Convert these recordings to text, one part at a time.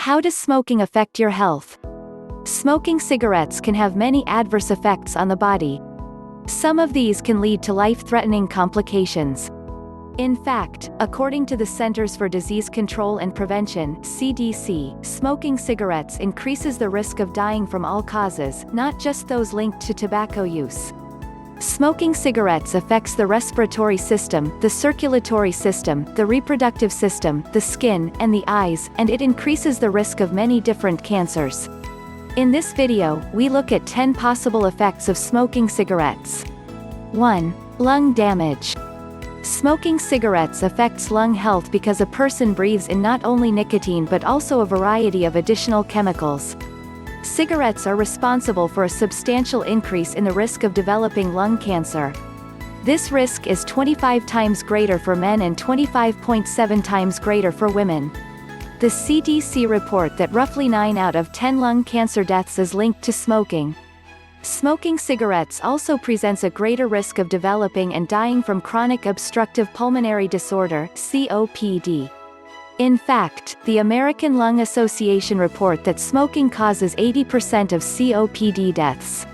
How does smoking affect your health? Smoking cigarettes can have many adverse effects on the body. Some of these can lead to life-threatening complications. In fact, according to the Centers for Disease Control and Prevention (CDC), smoking cigarettes increases the risk of dying from all causes, not just those linked to tobacco use. Smoking cigarettes affects the respiratory system, the circulatory system, the reproductive system, the skin, and the eyes, and it increases the risk of many different cancers. In this video, we look at 10 possible effects of smoking cigarettes. 1. Lung damage. Smoking cigarettes affects lung health because a person breathes in not only nicotine but also a variety of additional chemicals. Cigarettes are responsible for a substantial increase in the risk of developing lung cancer. This risk is 25 times greater for men and 25.7 times greater for women. The CDC report that roughly 9 out of 10 lung cancer deaths is linked to smoking. Smoking cigarettes also presents a greater risk of developing and dying from chronic obstructive pulmonary disorder (COPD). In fact, the American Lung Association report that smoking causes 80% of COPD deaths.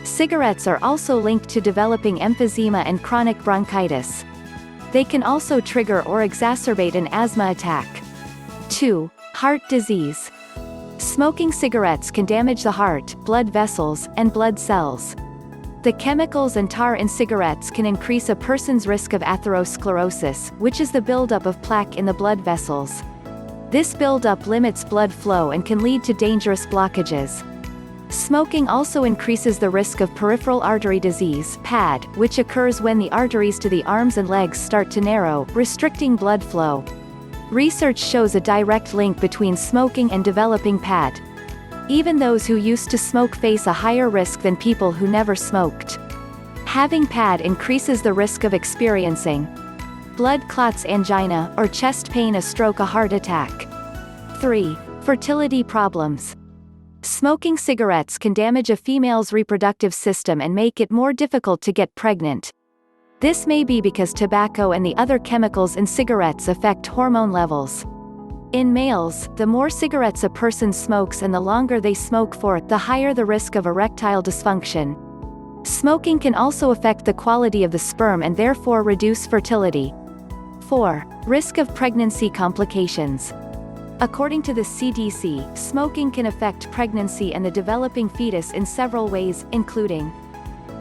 Cigarettes are also linked to developing emphysema and chronic bronchitis. They can also trigger or exacerbate an asthma attack. 2. Heart disease. Smoking cigarettes can damage the heart, blood vessels, and blood cells. The chemicals and tar in cigarettes can increase a person's risk of atherosclerosis, which is the buildup of plaque in the blood vessels. This buildup limits blood flow and can lead to dangerous blockages. Smoking also increases the risk of peripheral artery disease (PAD), which occurs when the arteries to the arms and legs start to narrow, restricting blood flow. Research shows a direct link between smoking and developing PAD. Even those who used to smoke face a higher risk than people who never smoked. Having PAD increases the risk of experiencing blood clots, angina, or chest pain, a stroke, a heart attack. 3. Fertility problems. Smoking cigarettes can damage a female's reproductive system and make it more difficult to get pregnant. This may be because tobacco and the other chemicals in cigarettes affect hormone levels. In males, the more cigarettes a person smokes and the longer they smoke for, the higher the risk of erectile dysfunction. Smoking can also affect the quality of the sperm and therefore reduce fertility. 4. Risk of pregnancy complications. According to the CDC, smoking can affect pregnancy and the developing fetus in several ways, including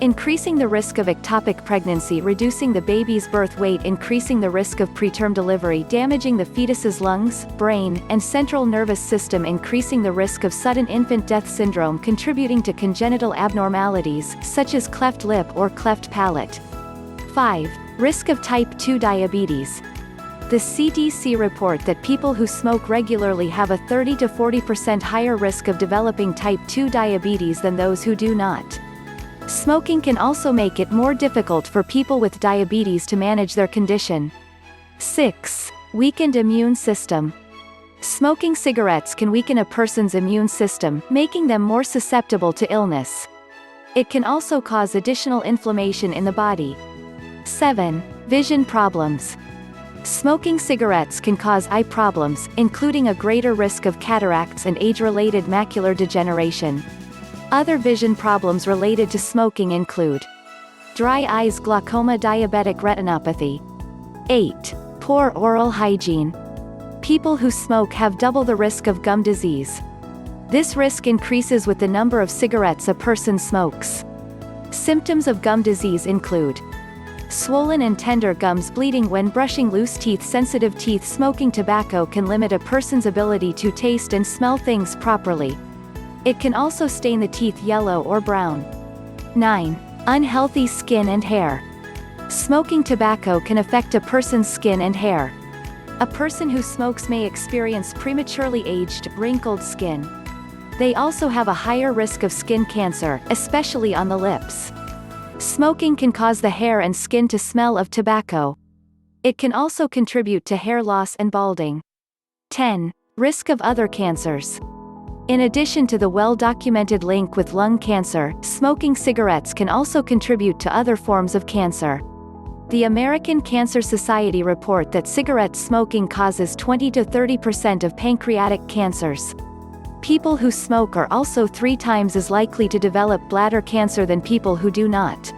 increasing the risk of ectopic pregnancy, reducing the baby's birth weight, increasing the risk of preterm delivery, damaging the fetus's lungs, brain, and central nervous system, increasing the risk of sudden infant death syndrome, contributing to congenital abnormalities, such as cleft lip or cleft palate. 5. Risk of type 2 diabetes. The CDC report that people who smoke regularly have a 30 to 40% higher risk of developing type 2 diabetes than those who do not. Smoking can also make it more difficult for people with diabetes to manage their condition. 6. Weakened immune system. Smoking cigarettes can weaken a person's immune system, making them more susceptible to illness. It can also cause additional inflammation in the body. 7. Vision problems. Smoking cigarettes can cause eye problems, including a greater risk of cataracts and age-related macular degeneration. Other vision problems related to smoking include dry eyes, glaucoma, diabetic retinopathy. 8. Poor oral hygiene. People who smoke have double the risk of gum disease. This risk increases with the number of cigarettes a person smokes. Symptoms of gum disease include swollen and tender gums, bleeding when brushing, loose teeth, sensitive teeth. Smoking tobacco can limit a person's ability to taste and smell things properly. It can also stain the teeth yellow or brown. 9. Unhealthy skin and hair. Smoking tobacco can affect a person's skin and hair. A person who smokes may experience prematurely aged, wrinkled skin. They also have a higher risk of skin cancer, especially on the lips. Smoking can cause the hair and skin to smell of tobacco. It can also contribute to hair loss and balding. 10. Risk of other cancers. In addition to the well-documented link with lung cancer, smoking cigarettes can also contribute to other forms of cancer. The American Cancer Society report that cigarette smoking causes 20 to 30% of pancreatic cancers. People who smoke are also 3 times as likely to develop bladder cancer than people who do not.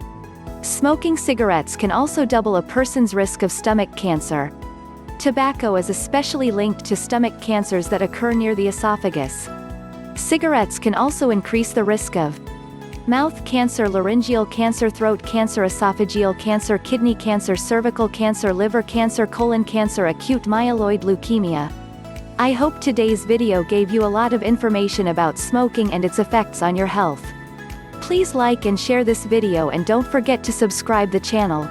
Smoking cigarettes can also double a person's risk of stomach cancer. Tobacco is especially linked to stomach cancers that occur near the esophagus. Cigarettes can also increase the risk of mouth cancer, laryngeal cancer, throat cancer, esophageal cancer, kidney cancer, cervical cancer, liver cancer, colon cancer, acute myeloid leukemia. I hope today's video gave you a lot of information about smoking and its effects on your health. Please like and share this video and don't forget to subscribe the channel.